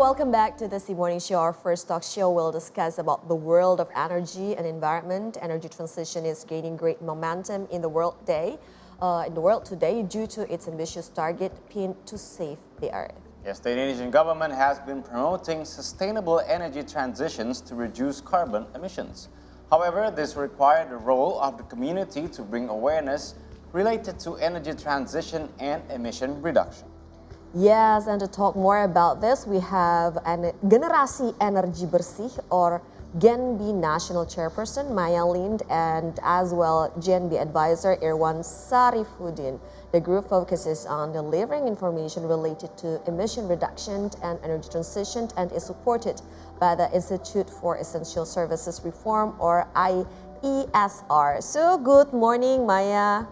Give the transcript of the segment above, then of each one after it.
welcome back to the C Morning Show. Our first talk show will discuss about the world of energy and environment. Energy transition is gaining great momentum in the world today due to its ambitious target pinned to save the earth. Yes, the Indonesian government has been promoting sustainable energy transitions to reduce carbon emissions. However, this required the role of the community to bring awareness related to energy transition and emission reduction. Yes, and to talk more about this, we have Generasi Energi Bersih or GenB National Chairperson Maya Lynn and as well GenB Advisor Irwan Sarifudin. The group focuses on delivering information related to emission reduction and energy transition and is supported by the Institute for Essential Services Reform or IESR. So good morning, Maya,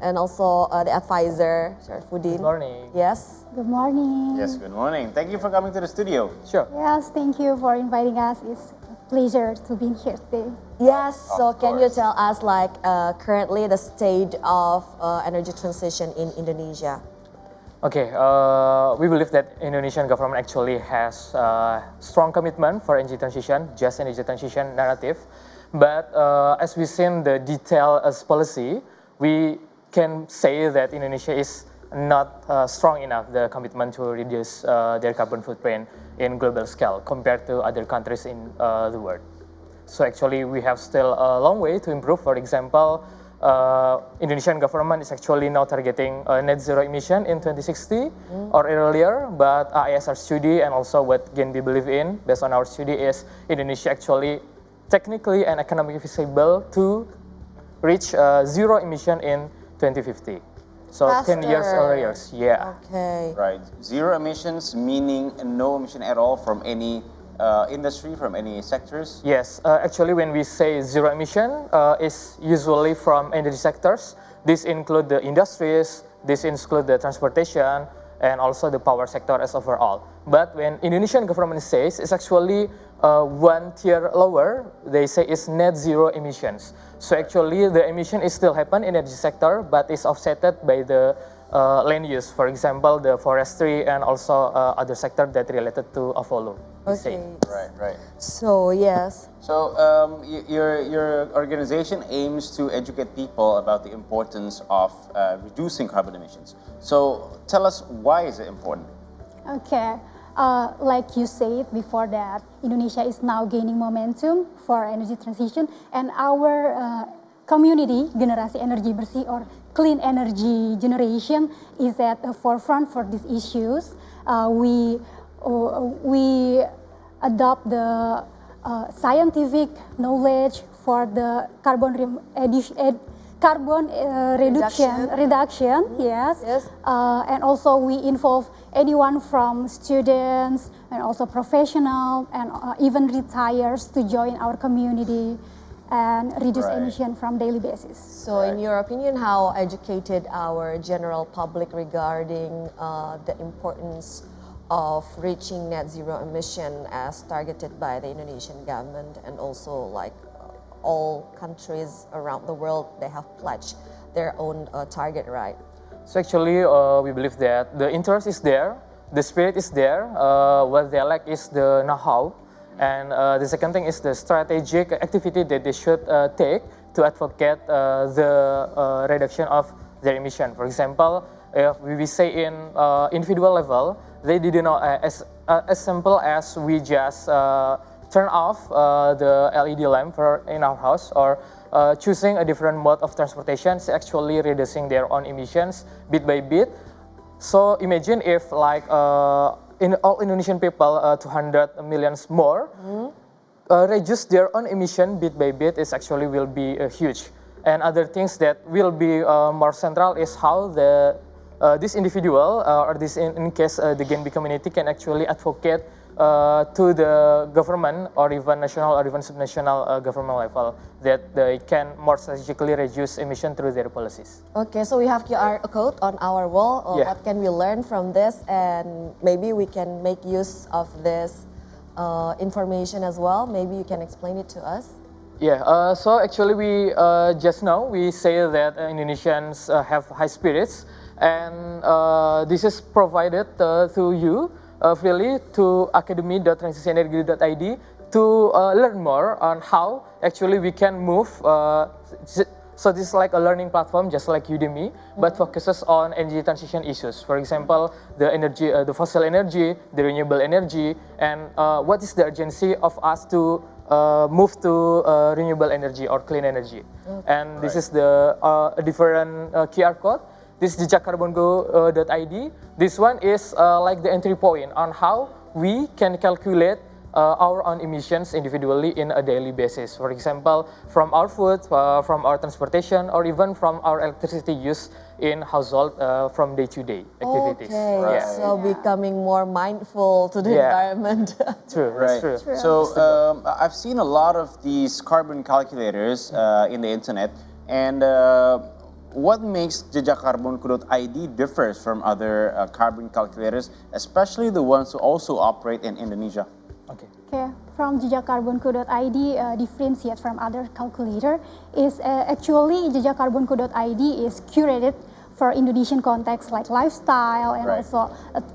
and also the advisor Sarifudin. Good morning. Yes. Good morning. Yes, good morning. Thank you for coming to the studio. Sure. Yes, thank you for inviting us. It's a pleasure to be here today. Yes, so can you course. tell us currently the state of energy transition in Indonesia? Okay, we believe that Indonesian government actually has strong commitment for energy transition, just energy transition narrative. But as we've seen the detail as policy, we can say that Indonesia is not strong enough the commitment to reduce their carbon footprint in global scale compared to other countries in the world. So actually we have still a long way to improve. For example, Indonesian government is actually now targeting net zero emission in 2060 or earlier, but ISR study and also what GenB believe in based on our study is Indonesia actually technically and economically feasible to reach zero emission in 2050. So Faster. 10 years earlier, yeah. Okay. Right. Zero emissions meaning no emission at all from any industry, from any sectors? Yes, actually when we say zero emission, is usually from energy sectors. This include the industries, this include the transportation, and also the power sector as overall. But when Indonesian government says it's actually one tier lower, they say it's net zero emissions. So actually the emission is still happen in energy sector, but is offsetted by the land use, for example, the forestry and also other sector that related to Avolo. Okay. Right. So yes. So your organization aims to educate people about the importance of reducing carbon emissions. So tell us, why is it important? Okay, like you said before that, Indonesia is now gaining momentum for energy transition, and our community, Generasi Energi Bersih or clean energy generation, is at the forefront for these issues. We adopt the scientific knowledge for the carbon reduction, yes. And also we involve anyone from students and also professional and even retirees to join our community and reduce emission from daily basis. So in your opinion, how educated our general public regarding the importance of reaching net zero emission as targeted by the Indonesian government and also all countries around the world, they have pledged their own target, right? So actually we believe that the interest is there, the spirit is there, what they lack is the know-how. And the second thing is the strategic activity that they should take to advocate the reduction of their emission. For example, if we say in individual level, they didn't know as simple as we just turn off the LED lamp in our house or choosing a different mode of transportation is actually reducing their own emissions bit by bit. So imagine if in all Indonesian people, 200 million more, reduce their own emission bit by bit is actually will be huge. And other things that will be more central is how this individual or this in case the GenB community can actually advocate to the government or even national or even subnational government level that they can more strategically reduce emission through their policies. Okay, so we have QR code on our wall. What can we learn from this, and maybe we can make use of this information as well. Maybe you can explain it to us. Yeah, so actually we just now we say that Indonesians have high spirits, and this is provided to you freely to academy.transitienergy.id to learn more on how actually we can move. So this is like a learning platform, just like Udemy, but focuses on energy transition issues. For example, the energy, the fossil energy, the renewable energy, and what is the urgency of us to move to renewable energy or clean energy. And this is the different QR code. This is jejakcarbongo.id. This one is like the entry point on how we can calculate our own emissions individually in a daily basis. For example, from our food, from our transportation, or even from our electricity use in household from day-to-day activities. Okay, so becoming more mindful to the environment. True, that's true. So I've seen a lot of these carbon calculators in the internet, and what makes jejakcarbonku.id differs from other carbon calculators, especially the ones who also operate in Indonesia? Okay, from jejakcarbonku.id differentiate from other calculator is actually jejakcarbonku.id is curated for Indonesian context like lifestyle and also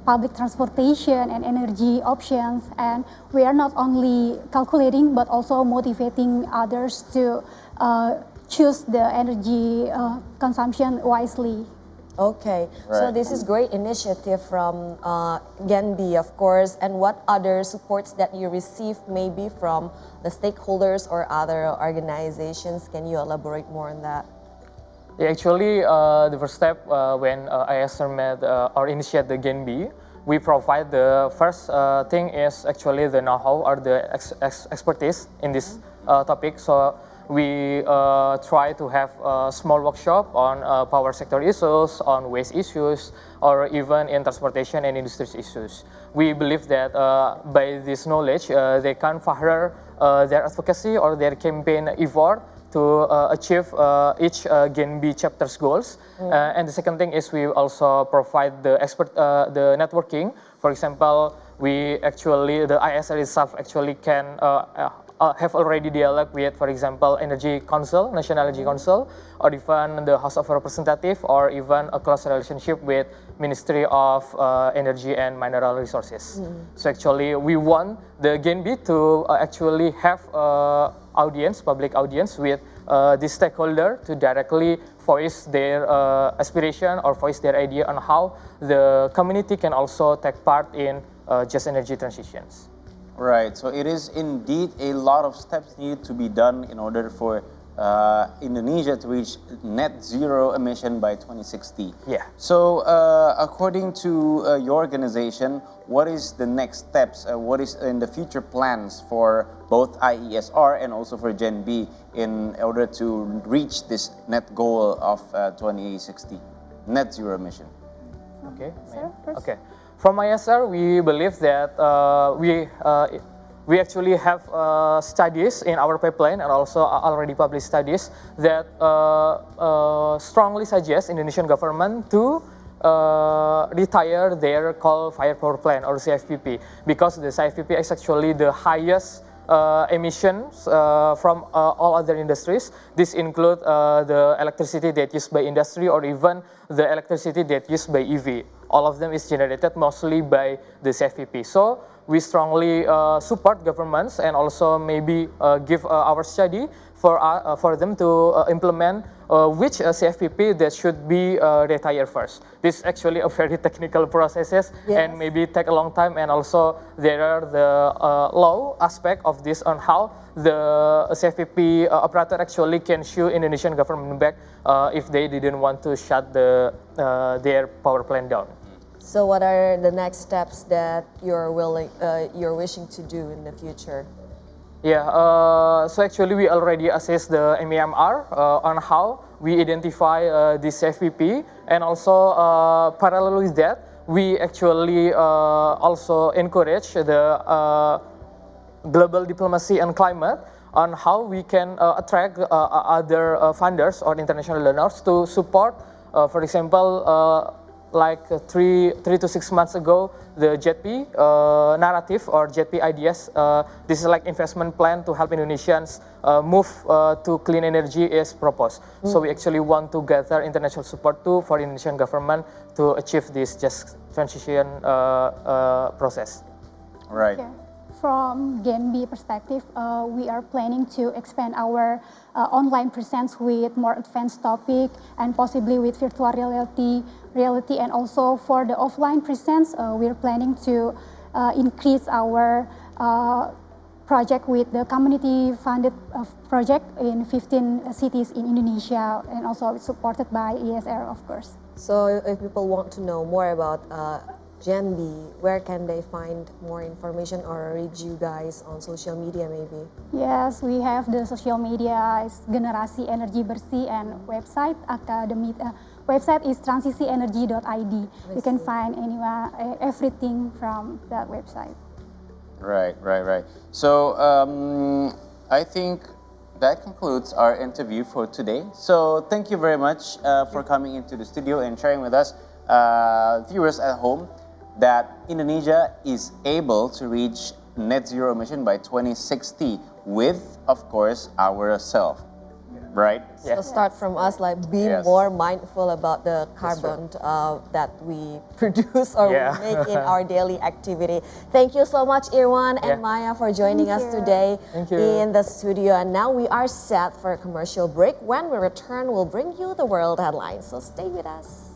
public transportation and energy options. And we are not only calculating but also motivating others to choose the energy consumption wisely. Okay, so this is great initiative from Genbi, of course. And what other supports that you receive maybe from the stakeholders or other organizations? Can you elaborate more on that? Yeah, actually, the first step when ISR met or initiate the Genbi, we provide the first thing is actually the know-how or the expertise in this topic. So we try to have a small workshop on power sector issues, on waste issues, or even in transportation and industry issues. We believe that by this knowledge, they can further their advocacy or their campaign effort to achieve each Genbi chapter's goals. And the second thing is we also provide the the networking. For example, we actually, the ISR itself actually can have already dialogue with, for example, Energy Council, National Energy Council, or even the House of Representatives, or even a close relationship with Ministry of Energy and Mineral Resources. So actually, we want the Genbi to actually have audience, public audience with this stakeholder to directly voice their aspiration or voice their idea on how the community can also take part in just energy transitions. Right, so it is indeed a lot of steps needed to be done in order for Indonesia to reach net zero emission by 2060. Yeah. So according to your organization, what is the next steps? What is in the future plans for both IESR and also for Genbi in order to reach this net goal of 2060, net zero emission? Okay. Sir, first. Okay. From ISR, we believe that we actually have studies in our pipeline and also already published studies that strongly suggest Indonesian government to retire their coal-fired power plant or CFPP, because the CFPP is actually the highest emissions from all other industries. This include the electricity that used by industry or even the electricity that used by EV. All of them is generated mostly by the CFPP. So we strongly support governments and also maybe give our study for them to implement which CFPP that should be retired first. This is actually a very technical processes and maybe take a long time, and also there are the law aspect of this on how the CFPP operator actually can sue Indonesian government back if they didn't want to shut their power plant down. So what are the next steps that you're wishing to do in the future? Yeah, so actually we already assessed the MEMR on how we identify this FPP, and also parallel with that, we actually also encourage the global diplomacy and climate on how we can attract other funders or international donors to support, for example, like 3 to 6 months ago, the JETP narrative or JETP ideas, this is like investment plan to help Indonesians move to clean energy is proposed. So we actually want to gather international support too for Indonesian government to achieve this just transition process. Right. Okay. From GenB perspective, we are planning to expand our online presence with more advanced topic and possibly with virtual reality, and also for the offline presence, we're planning to increase our project with the community-funded project in 15 cities in Indonesia, and also it's supported by ESR, of course. So if people want to know more about Gen B, where can they find more information or reach you guys on social media maybe? Yes, we have the social media, it's Generasi Energi Bersih, and website website is transisienergy.id. You can find everything from that website. Right. So I think that concludes our interview for today. So thank you very much for coming into the studio and sharing with us, viewers at home, that Indonesia is able to reach net zero emission by 2060 with, of course, ourselves. Right? So start from us, like be Yes. more mindful about the carbon that we produce or we make in our daily activity. Thank you so much, Irwan and Maya, for joining us today in the studio. And now we are set for a commercial break. When we return, we'll bring you the world headlines. So stay with us.